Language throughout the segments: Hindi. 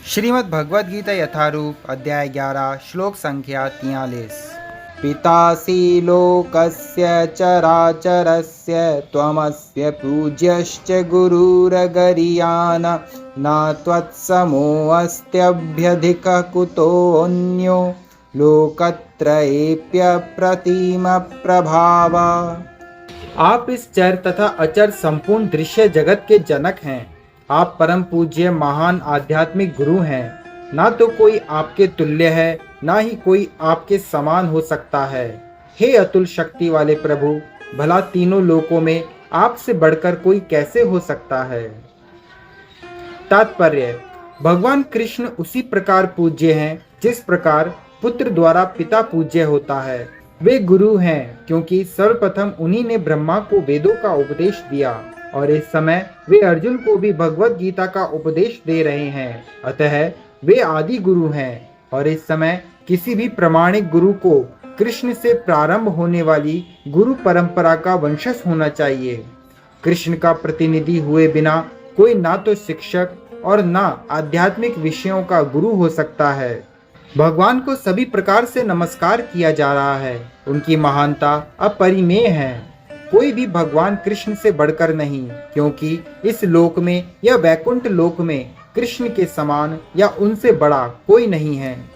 श्रीमद् भगवद गीता यथारूप अध्याय 11 श्लोक संख्या 43। पितासि लोकस्य चराचरस्य त्वमस्य पूज्यश्च गुरुरगरीयान् न त्वत्समोऽस्त्यभ्यधिकः कुतोऽन्यो लोकत्रयेऽप्यप्रतिमप्रभाव। आप इस चर तथा अचर संपूर्ण दृश्य जगत के जनक हैं। आप परम पूज्य महान आध्यात्मिक गुरु हैं। ना तो कोई आपके तुल्य है, ना ही कोई आपके समान हो सकता है। हे अतुल शक्ति वाले प्रभु, भला तीनों लोकों में आपसे बढ़कर कोई कैसे हो सकता है। तात्पर्य: भगवान कृष्ण उसी प्रकार पूज्य हैं जिस प्रकार पुत्र द्वारा पिता पूज्य होता है। वे गुरु हैं क्योंकि सर्वप्रथम उन्हीं ने ब्रह्मा को वेदों का उपदेश दिया और इस समय वे अर्जुन को भी भगवत गीता का उपदेश दे रहे हैं। अतः वे आदि गुरु हैं और इस समय किसी भी प्रामाणिक गुरु को कृष्ण से प्रारंभ होने वाली गुरु परंपरा का वंशज होना चाहिए। कृष्ण का प्रतिनिधि हुए बिना कोई ना तो शिक्षक और ना आध्यात्मिक विषयों का गुरु हो सकता है। भगवान को सभी प्रकार से नमस्कार किया जा रहा है। उनकी महानता अपरिमेय है। कोई भी भगवान कृष्ण से बढ़कर नहीं, क्योंकि इस लोक में या वैकुंठ लोक में कृष्ण के समान या उनसे बड़ा कोई नहीं है।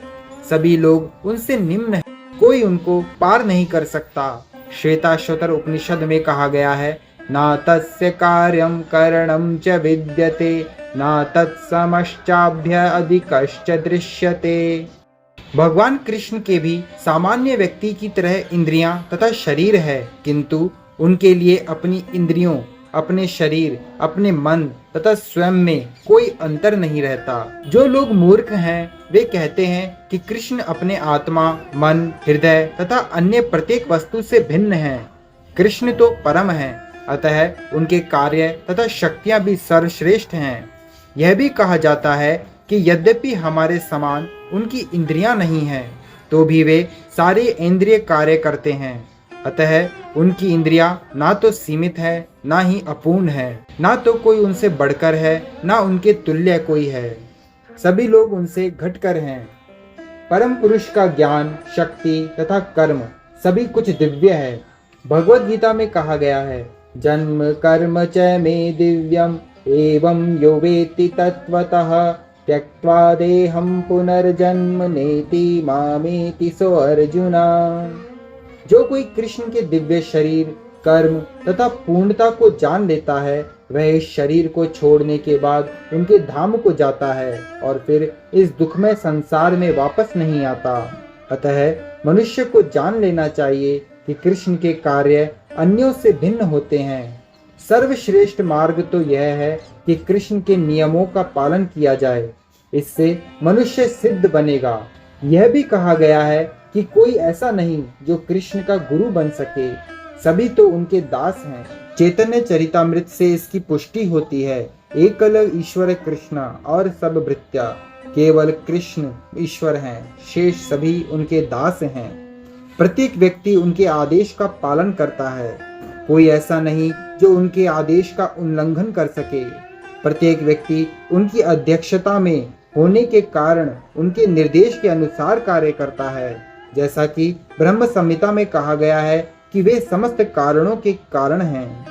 सभी लोग उनसे निम्न हैं, कोई उनको पार नहीं कर सकता। श्वेताश्वतर उपनिषद में कहा गया है, ना तस्य कार्यं करणं च विद्यते ना तत्समश्चाभ्य अधिकश्च दृश्यते। भगवान कृष्ण के भी सामान्य व्यक्ति की तरह इंद्रियां तथा शरीर है, किंतु उनके लिए अपनी इंद्रियों, अपने शरीर, अपने मन तथा स्वयं में कोई अंतर नहीं रहता। जो लोग मूर्ख हैं वे कहते हैं कि कृष्ण अपने आत्मा, मन, हृदय तथा अन्य प्रत्येक वस्तु से भिन्न हैं। कृष्ण तो परम हैं, अतः उनके कार्य तथा शक्तियां भी सर्वश्रेष्ठ हैं। यह भी कहा जाता है कि यद्यपि हमारे समान उनकी इंद्रियां नहीं हैं, तो भी वे सारे इंद्रिय कार्य करते हैं। अतः उनकी इंद्रियां ना तो सीमित है, ना ही अपूर्ण है। ना तो कोई उनसे बढ़कर है, ना उनके तुल्य कोई है। सभी लोग उनसे घटकर हैं। परम पुरुष का ज्ञान, शक्ति तथा कर्म सभी कुछ दिव्य है। भगवत गीता में कहा गया है, जन्म कर्म च मे दिव्यम एवं यो वेत्ति तत्वतः त्यक्त्वा देहं पुनर्जन्म नेति मामेति सो अर्जुना। जो कोई कृष्ण के दिव्य शरीर, कर्म तथा पूर्णता को जान लेता है, वह इस शरीर को छोड़ने के बाद उनके धाम को जाता है और फिर इस दुखमय संसार में वापस नहीं आता। अतः मनुष्य को जान लेना चाहिए कि कृष्ण के कार्य अन्यों से भिन्न होते हैं। सर्वश्रेष्ठ मार्ग तो यह है कि कृष्ण के नियमों का पालन किया जाए। इससे मनुष्य सिद्ध बनेगा। यह भी कहा गया है कि कोई ऐसा नहीं जो कृष्ण का गुरु बन सके, सभी तो उनके दास हैं। चैतन्य चरितामृत से इसकी पुष्टि होती है। एकल ईश्वर कृष्ण और सब भृत्या, केवल कृष्ण ईश्वर हैं, शेष सभी उनके दास हैं। प्रत्येक व्यक्ति उनके आदेश का पालन करता है, कोई ऐसा नहीं जो उनके आदेश का उल्लंघन कर सके। प्रत्येक व्यक्ति उनकी अध्यक्षता में होने के कारण उनके निर्देश के अनुसार कार्य करता है। जैसा कि ब्रह्म संहिता में कहा गया है कि वे समस्त कारणों के कारण हैं।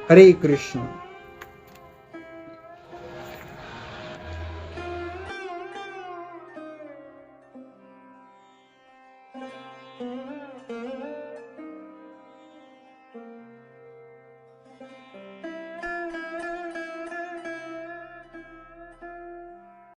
हरे कृष्ण।